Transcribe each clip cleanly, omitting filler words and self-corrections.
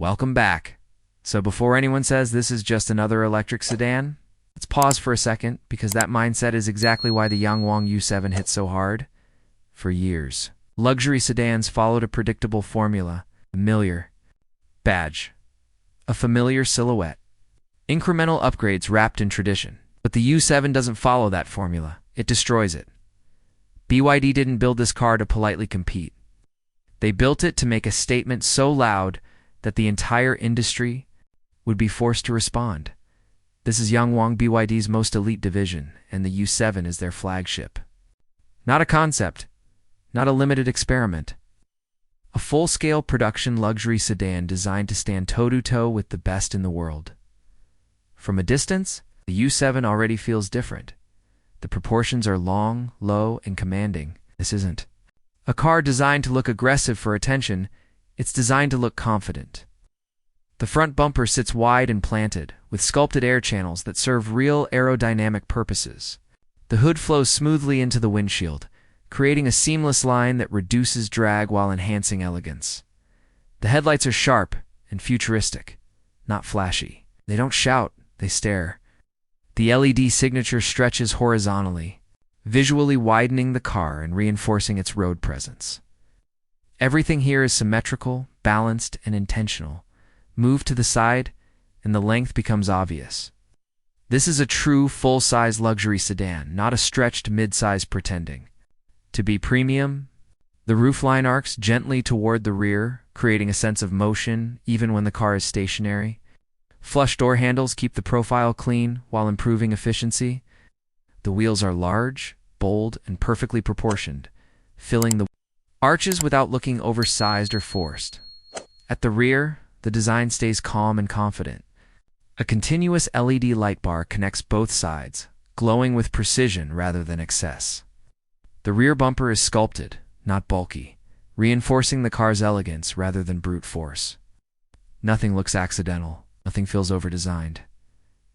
Welcome back. So before anyone says this is just another electric sedan, let's pause for a second because that mindset is exactly why the Yangwang U7 hit so hard. For years, luxury sedans followed a predictable formula, familiar badge, a familiar silhouette, incremental upgrades wrapped in tradition. But the U7 doesn't follow that formula. It destroys it. BYD didn't build this car to politely compete. They built it to make a statement so loud that the entire industry would be forced to respond. This is Yangwang BYD's most elite division, and the U7 is their flagship. Not a concept, not a limited experiment. A full-scale production luxury sedan designed to stand toe-to-toe with the best in the world. From a distance, the U7 already feels different. The proportions are long, low, and commanding. This isn't a car designed to look aggressive for attention. It's designed to look confident. The front bumper sits wide and planted, with sculpted air channels that serve real aerodynamic purposes. The hood flows smoothly into the windshield, creating a seamless line that reduces drag while enhancing elegance. The headlights are sharp and futuristic, not flashy. They don't shout, they stare. The LED signature stretches horizontally, visually widening the car and reinforcing its road presence. Everything here is symmetrical, balanced, and intentional. Move to the side, and the length becomes obvious. This is a true full-size luxury sedan, not a stretched mid-size pretending to be premium. The roofline arcs gently toward the rear, creating a sense of motion even when the car is stationary. Flush door handles keep the profile clean while improving efficiency. The wheels are large, bold, and perfectly proportioned, filling the arches without looking oversized or forced. At the rear, the design stays calm and confident. A continuous LED light bar connects both sides, glowing with precision rather than excess. The rear bumper is sculpted, not bulky, reinforcing the car's elegance rather than brute force. Nothing looks accidental, nothing feels over-designed.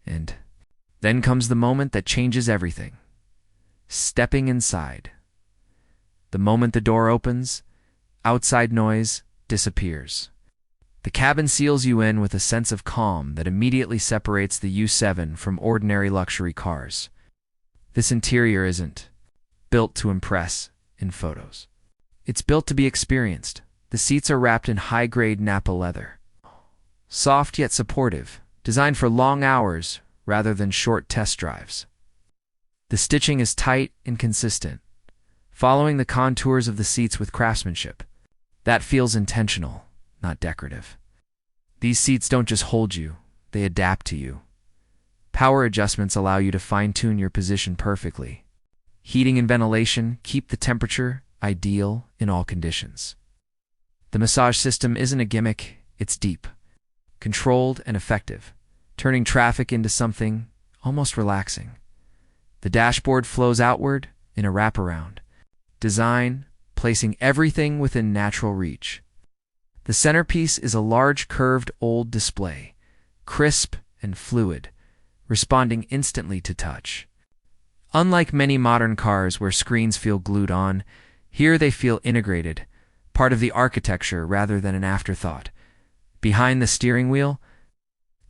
And then comes the moment that changes everything. Stepping inside. The moment the door opens, outside noise disappears. The cabin seals you in with a sense of calm that immediately separates the U7 from ordinary luxury cars. This interior isn't built to impress in photos. It's built to be experienced. The seats are wrapped in high-grade Napa leather. Soft yet supportive, designed for long hours rather than short test drives. The stitching is tight and consistent, following the contours of the seats with craftsmanship. That feels intentional, not decorative. These seats don't just hold you, they adapt to you. Power adjustments allow you to fine-tune your position perfectly. Heating and ventilation keep the temperature ideal in all conditions. The massage system isn't a gimmick, it's deep, controlled, and effective, turning traffic into something almost relaxing. The dashboard flows outward in a wraparound design, placing everything within natural reach. The centerpiece is a large curved OLED display, crisp and fluid, responding instantly to touch. Unlike many modern cars where screens feel glued on, here they feel integrated, part of the architecture rather than an afterthought. Behind the steering wheel,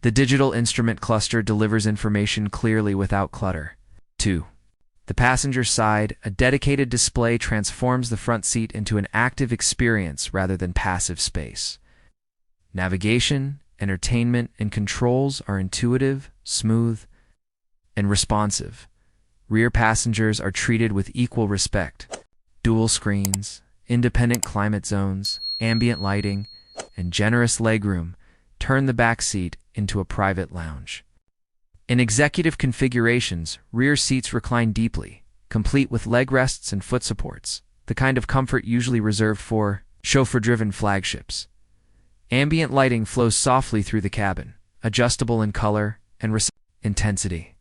the digital instrument cluster delivers information clearly without clutter. 2. The passenger side, a dedicated display transforms the front seat into an active experience rather than passive space. Navigation, entertainment, and controls are intuitive, smooth, and responsive. Rear passengers are treated with equal respect. Dual screens, independent climate zones, ambient lighting, and generous legroom turn the back seat into a private lounge. In executive configurations, rear seats recline deeply, complete with leg rests and foot supports, the kind of comfort usually reserved for chauffeur-driven flagships. Ambient lighting flows softly through the cabin, adjustable in color and intensity.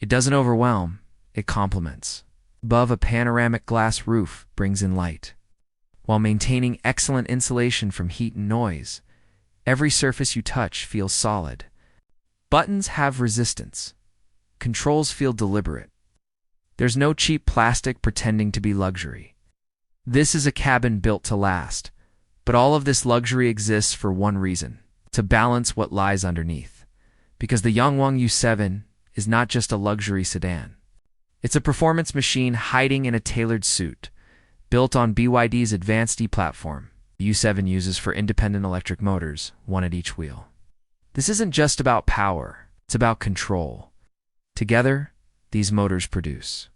It doesn't overwhelm, it complements. Above, a panoramic glass roof brings in light. While maintaining excellent insulation from heat and noise, every surface you touch feels solid. Buttons have resistance. Controls feel deliberate. There's no cheap plastic pretending to be luxury. This is a cabin built to last, but all of this luxury exists for one reason: to balance what lies underneath. Because the Yangwang U7 is not just a luxury sedan. It's a performance machine hiding in a tailored suit, built on BYD's advanced E-platform. The U7 uses for independent electric motors, one at each wheel. This isn't just about power, it's about control. Together, these motors produce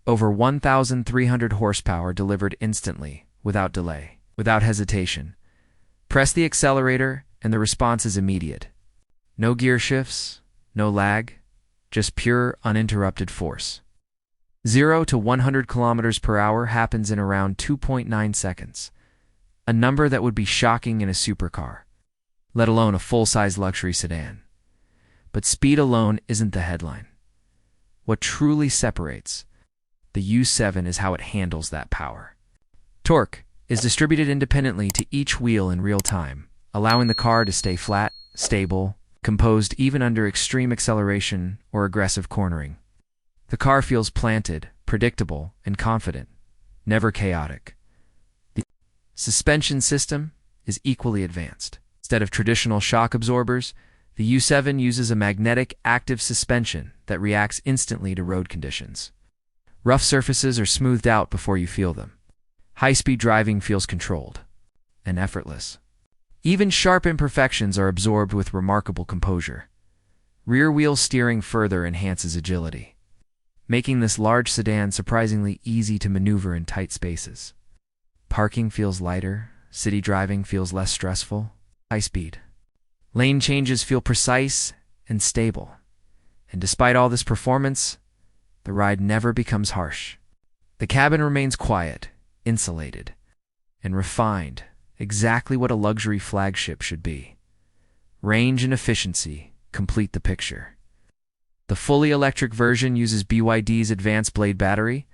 over 1,300 horsepower delivered instantly, without delay, without hesitation. Press the accelerator and the response is immediate. No gear shifts, no lag, just pure, uninterrupted force. 0 to 100 kilometers per hour happens in around 2.9 seconds, a number that would be shocking in a supercar, let alone a full-size luxury sedan. But speed alone isn't the headline. What truly separates the U7 is how it handles that power. Torque is distributed independently to each wheel in real time, allowing the car to stay flat, stable, composed even under extreme acceleration or aggressive cornering. The car feels planted, predictable, and confident, never chaotic. The suspension system is equally advanced. Instead of traditional shock absorbers, the U7 uses a magnetic active suspension that reacts instantly to road conditions. Rough surfaces are smoothed out before you feel them. High-speed driving feels controlled and effortless. Even sharp imperfections are absorbed with remarkable composure. Rear-wheel steering further enhances agility, making this large sedan surprisingly easy to maneuver in tight spaces. Parking feels lighter, city driving feels less stressful. High speed. Lane changes feel precise and stable. And despite all this performance, the ride never becomes harsh. The cabin remains quiet, insulated, and refined, exactly what a luxury flagship should be. Range and efficiency complete the picture. The fully electric version uses BYD's advanced blade battery,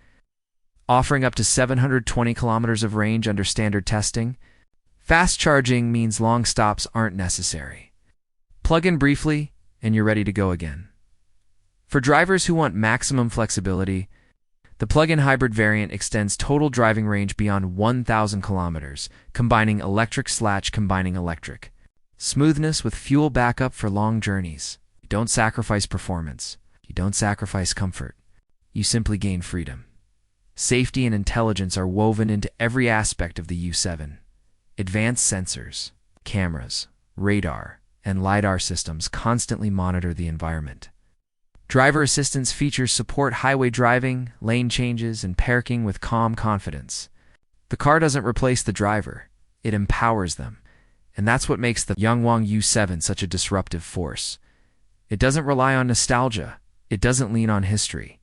offering up to 720 kilometers of range under standard testing. Fast charging means long stops aren't necessary. Plug in briefly, and you're ready to go again. For drivers who want maximum flexibility, the plug-in hybrid variant extends total driving range beyond 1,000 kilometers, combining electric. Smoothness with fuel backup for long journeys. You don't sacrifice performance. You don't sacrifice comfort. You simply gain freedom. Safety and intelligence are woven into every aspect of the U7. Advanced sensors, cameras, radar, and LiDAR systems constantly monitor the environment. Driver assistance features support highway driving, lane changes, and parking with calm confidence. The car doesn't replace the driver, it empowers them. And that's what makes the Yangwang U7 such a disruptive force. It doesn't rely on nostalgia, it doesn't lean on history.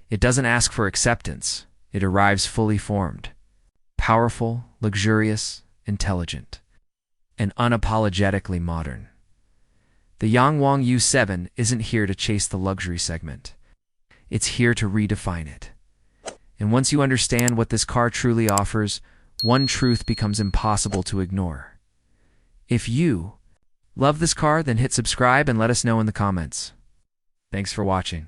It doesn't ask for acceptance, it arrives fully formed. Powerful, luxurious, intelligent, and unapologetically modern. The Yangwang U7 isn't here to chase the luxury segment. It's here to redefine it. And once you understand what this car truly offers, one truth becomes impossible to ignore. If you love this car, then hit subscribe and let us know in the comments. Thanks for watching.